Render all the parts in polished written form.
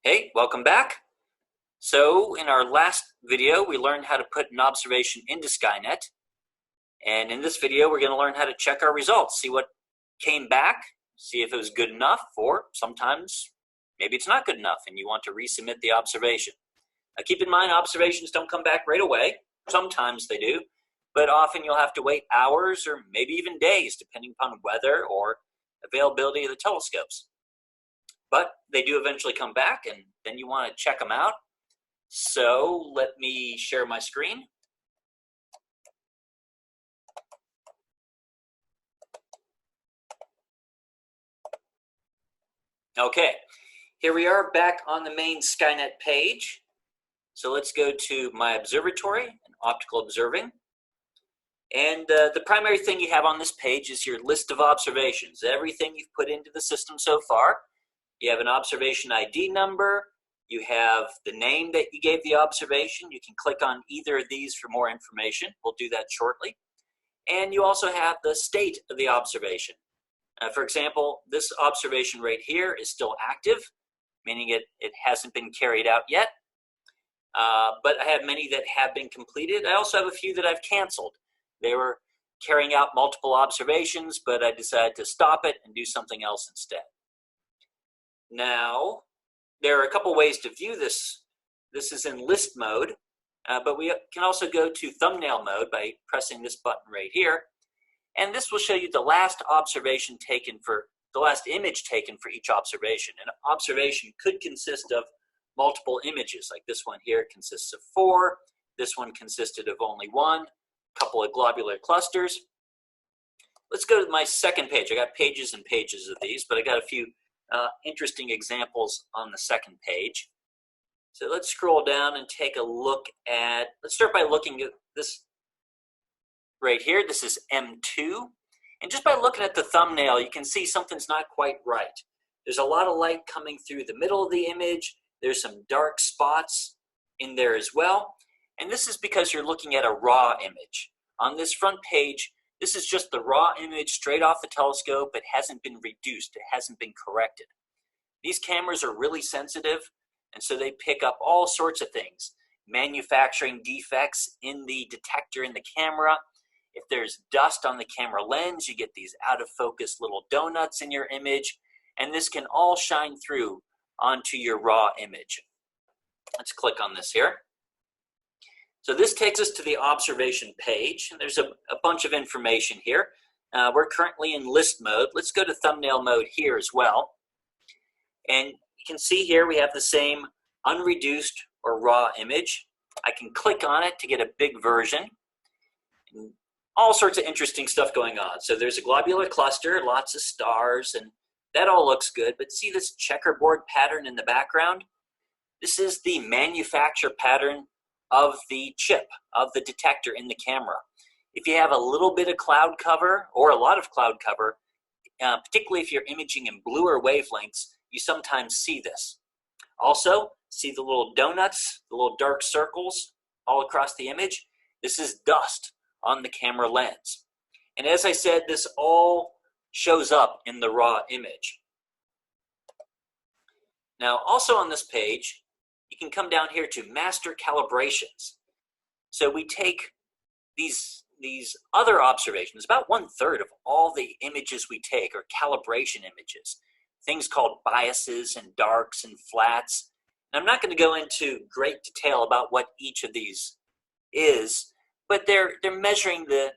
Hey, welcome back. So in our last video, we learned how to put an observation into Skynet. And in this video, we're going to learn how to check our results, see what came back, see if it was good enough, or sometimes maybe it's not good enough and you want to resubmit the observation. Now keep in mind, observations don't come back right away. Sometimes they do, but often you'll have to wait hours or maybe even days, depending upon weather or availability of the telescopes. But they do eventually come back, and then you want to check them out. So let me share my screen. Okay, here we are back on the main Skynet page. So let's go to my observatory and optical observing. And the primary thing you have on this page is your list of observations, everything you've put into the system so far. You have an observation ID number, you have the name that you gave the observation. You can click on either of these for more information. We'll do that shortly. And you also have the state of the observation. For example, this observation right here is still active, meaning it hasn't been carried out yet. But I have many that have been completed. I also have a few that I've canceled. They were carrying out multiple observations, but I decided to stop it and do something else instead. Now, there are a couple ways to view this. This is in list mode, but we can also go to thumbnail mode by pressing this button right here. And this will show you the last observation taken for, the last image taken for each observation. An observation could consist of multiple images, like this one here consists of 4. This one consisted of only 1, a couple of globular clusters. Let's go to my second page. I got pages and pages of these, but I got a few interesting examples on the second page. So let's scroll down and take a look at, let's start by looking at this right here. This is M2. And just by looking at the thumbnail, you can see something's not quite right. There's a lot of light coming through the middle of the image. There's some dark spots in there as well. And this is because you're looking at a raw image. On this front page, this is just the raw image straight off the telescope. It hasn't been reduced. It hasn't been corrected. These cameras are really sensitive, and so they pick up all sorts of things. Manufacturing defects in the detector in the camera. If there's dust on the camera lens, you get these out of focus little donuts in your image, and this can all shine through onto your raw image. Let's click on this here. So this takes us to the observation page, and there's a bunch of information here. We're currently in list mode. Let's go to thumbnail mode here as well. And you can see here we have the same unreduced or raw image. I can click on it to get a big version. And all sorts of interesting stuff going on. So there's a globular cluster, lots of stars, and that all looks good. But see this checkerboard pattern in the background? This is the manufacture pattern of the chip, of the detector in the camera. If you have a little bit of cloud cover or a lot of cloud cover, particularly if you're imaging in bluer wavelengths, you sometimes see this. Also, see the little donuts, the little dark circles all across the image? This is dust on the camera lens. And as I said, this all shows up in the raw image. Now, also on this page, you can come down here to master calibrations. So we take these other observations, about 1/3 of all the images we take are calibration images, things called biases and darks and flats. And I'm not going to go into great detail about what each of these is, but they're measuring the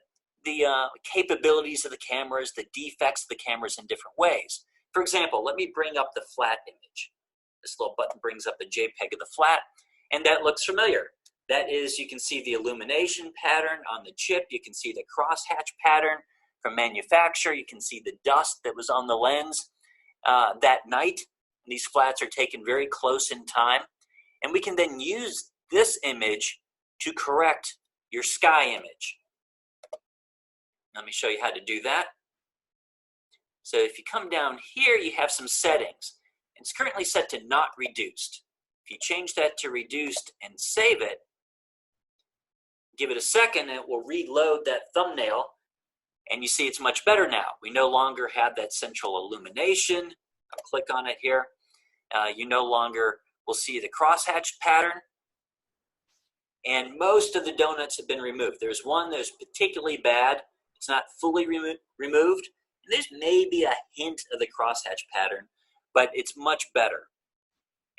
capabilities of the cameras, the defects of the cameras in different ways. For example, let me bring up the flat image. This little button brings up a JPEG of the flat, and that looks familiar. That is, you can see the illumination pattern on the chip. You can see the crosshatch pattern from manufacture. You can see the dust that was on the lens that night. These flats are taken very close in time, and we can then use this image to correct your sky image. Let me show you how to do that. So if you come down here, you have some settings. It's currently set to not reduced. If you change that to reduced and save it, give it a second, and it will reload that thumbnail, and you see it's much better now. We no longer have that central illumination. I'll click on it here. You no longer we'll see the crosshatch pattern. And most of the donuts have been removed. There's one that's particularly bad. It's not fully removed. And there's maybe a hint of the crosshatch pattern, but it's much better.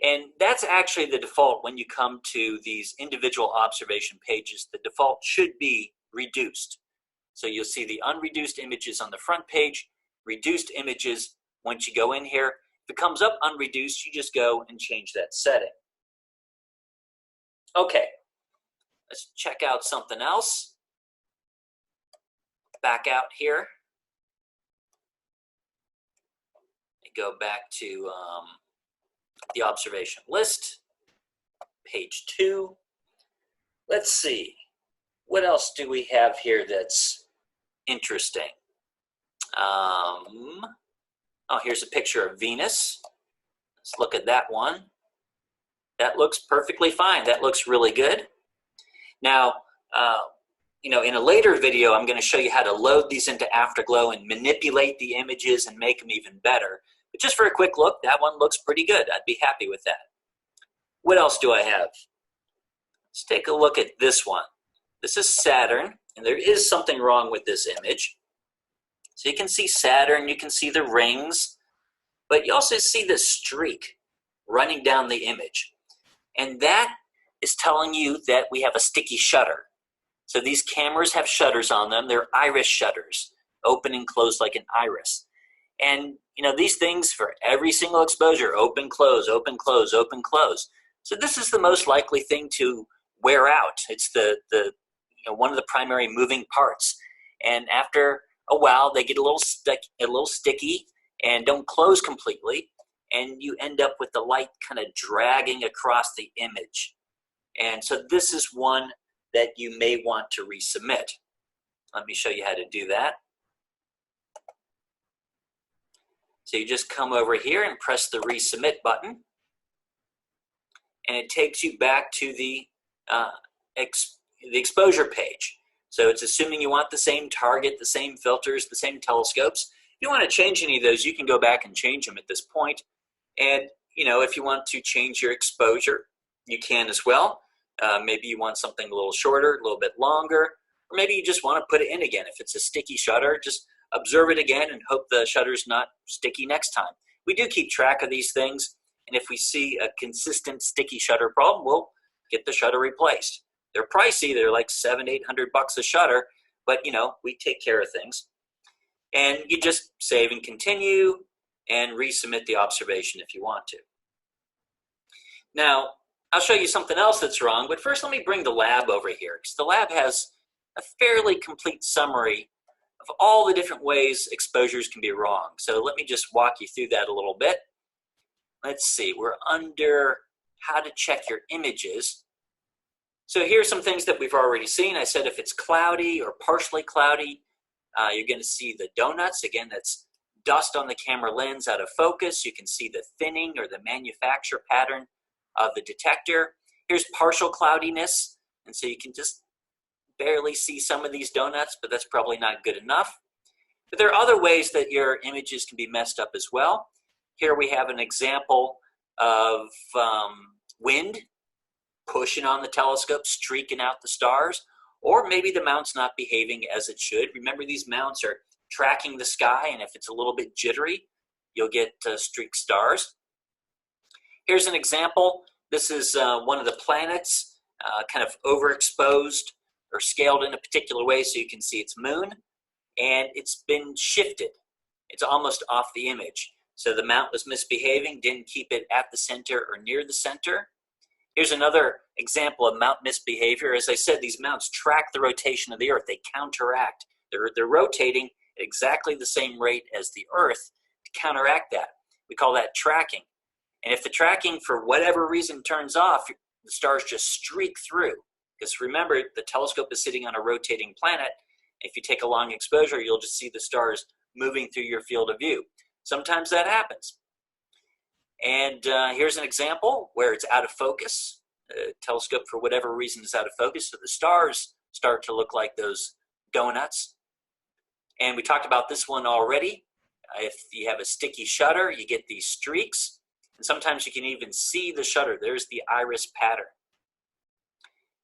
And that's actually the default when you come to these individual observation pages. The default should be reduced. So you'll see the unreduced images on the front page, reduced images once you go in here. If it comes up unreduced, you just go and change that setting. Okay, let's check out something else. Back out here. Go back to the observation list, page 2. Let's see, what else do we have here that's interesting? Oh, here's a picture of Venus. Let's look at that one. That looks perfectly fine. That looks really good. Now, you know, in a later video, I'm going to show you how to load these into Afterglow and manipulate the images and make them even better. But just for a quick look, that one looks pretty good. I'd be happy with that. What else do I have? Let's take a look at this one. This is Saturn, and there is something wrong with this image. So you can see Saturn, you can see the rings, but you also see the streak running down the image. And that is telling you that we have a sticky shutter. So these cameras have shutters on them. They're iris shutters, open and close like an iris. And you know, these things for every single exposure, open, close, open, close, open, close. So this is the most likely thing to wear out. It's one of the primary moving parts. And after a while, they get a little sticky and don't close completely. And you end up with the light kind of dragging across the image. And so this is one that you may want to resubmit. Let me show you how to do that. So you just come over here and press the resubmit button, and it takes you back to the exposure page. So it's assuming you want the same target, the same filters, the same telescopes. If you want to change any of those, you can go back and change them at this point. And you know, if you want to change your exposure, you can as well. Maybe you want something a little shorter, a little bit longer, or maybe you just want to put it in again. If it's a sticky shutter, just observe it again and hope the shutter's not sticky next time. We do keep track of these things, and if we see a consistent sticky shutter problem, we'll get the shutter replaced. They're pricey. They're like $700-800 a shutter, but you know, we take care of things. And you just save and continue and resubmit the observation if you want to. Now, I'll show you something else that's wrong, but first let me bring the lab over here, because the lab has a fairly complete summary of all the different ways exposures can be wrong. So let me just walk you through that a little bit. Let's see, we're under how to check your images. So here's some things that we've already seen. I said if it's cloudy or partially cloudy, you're going to see the donuts. Again, that's dust on the camera lens out of focus. You can see the thinning or the manufacture pattern of the detector. Here's partial cloudiness, and so you can just barely see some of these donuts, but that's probably not good enough. But there are other ways that your images can be messed up as well. Here we have an example of wind pushing on the telescope, streaking out the stars, or maybe the mount's not behaving as it should. Remember, these mounts are tracking the sky, and if it's a little bit jittery, you'll get streaked stars. Here's an example. This is one of the planets kind of overexposed or scaled in a particular way so you can see its moon, and it's been shifted. It's almost off the image. So the mount was misbehaving, didn't keep it at the center or near the center. Here's another example of mount misbehavior. As I said, these mounts track the rotation of the Earth. They counteract. They're rotating at exactly the same rate as the Earth to counteract that. We call that tracking. And if the tracking, for whatever reason, turns off, the stars just streak through. Because remember, the telescope is sitting on a rotating planet. If you take a long exposure, you'll just see the stars moving through your field of view. Sometimes that happens. And here's an example where it's out of focus. The telescope, for whatever reason, is out of focus, so the stars start to look like those donuts. And we talked about this one already. If you have a sticky shutter, you get these streaks. And sometimes you can even see the shutter. There's the iris pattern.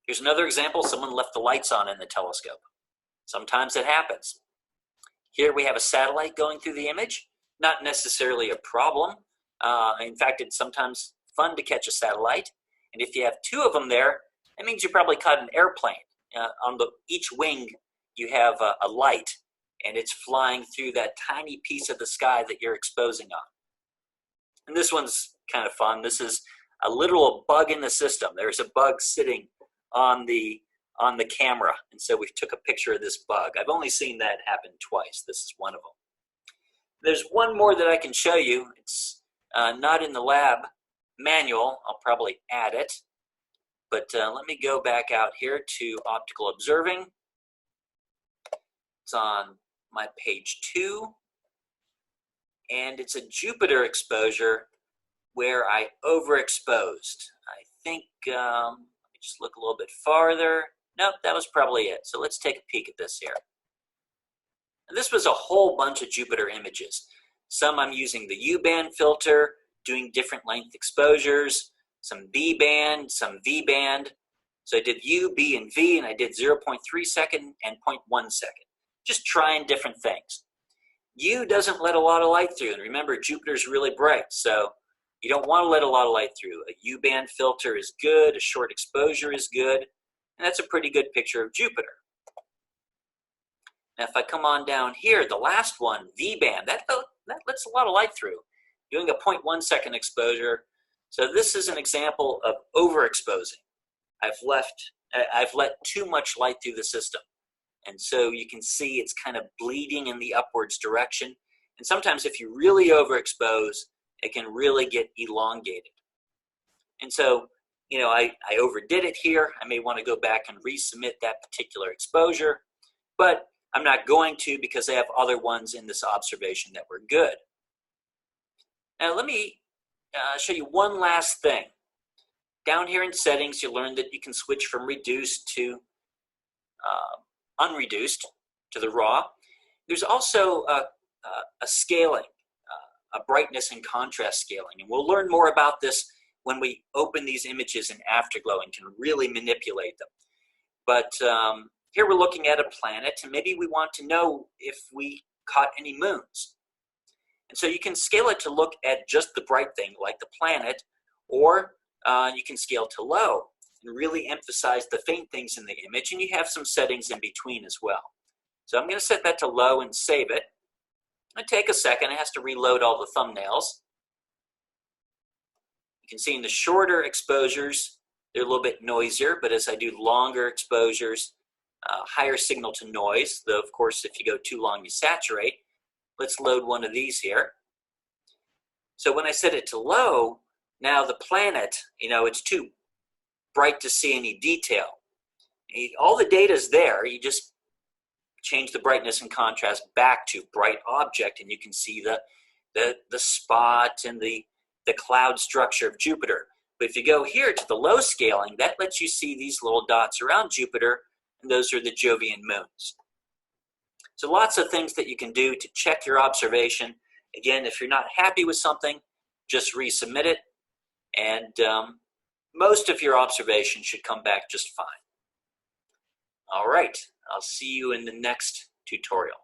Here's another example. Someone left the lights on in the telescope. Sometimes it happens. Here we have a satellite going through the image. Not necessarily a problem. In fact, it's sometimes fun to catch a satellite. And if you have two of them there, that means you probably caught an airplane. On each wing, you have a light, and it's flying through that tiny piece of the sky that you're exposing on. And this one's kind of fun. This is a literal bug in the system. There's a bug sitting on the camera, and so we took a picture of this bug. I've only seen that happen twice. This is one of them. There's one more that I can show you. It's not in the lab manual. I'll probably add it. But let me go back out here to Optical Observing. It's on my page 2. And it's a Jupiter exposure where I overexposed. I think, let me just look a little bit farther. Nope, that was probably it. So let's take a peek at this here. And this was a whole bunch of Jupiter images. Some I'm using the U-band filter, doing different length exposures, some B-band, some V-band. So I did U, B, and V, and I did 0.3 second and 0.1 second. Just trying different things. U doesn't let a lot of light through, and remember, Jupiter's really bright, so you don't want to let a lot of light through. A U-band filter is good, a short exposure is good, and that's a pretty good picture of Jupiter. Now, if I come on down here, the last one, V-band, that lets a lot of light through. Doing a 0.1 second exposure. So this is an example of overexposing. I've let too much light through the system. And so you can see it's kind of bleeding in the upwards direction. And sometimes if you really overexpose, it can really get elongated. And so, you know, I overdid it here. I may want to go back and resubmit that particular exposure, but I'm not going to because I have other ones in this observation that were good. Now let me show you one last thing. Down here in settings, you learn that you can switch from reduced to unreduced to the raw. There's also a scaling, a brightness and contrast scaling, and we'll learn more about this when we open these images in Afterglow and can really manipulate them. But here we're looking at a planet, and maybe we want to know if we caught any moons. And so you can scale it to look at just the bright thing, like the planet, or you can scale to low and really emphasize the faint things in the image, and you have some settings in between as well. So I'm going to set that to low and save it. It'll take a second. It has to reload all the thumbnails. You can see in the shorter exposures, they're a little bit noisier, but as I do longer exposures, higher signal to noise, though of course if you go too long you saturate. Let's load one of these here. So when I set it to low, now the planet, you know, it's too bright to see any detail. All the data is there. You just change the brightness and contrast back to bright object, and you can see the spot and the cloud structure of Jupiter. But if you go here to the low scaling, that lets you see these little dots around Jupiter, and those are the Jovian moons. So lots of things that you can do to check your observation. Again, if you're not happy with something, just resubmit it, and most of your observation should come back just fine. All right, I'll see you in the next tutorial.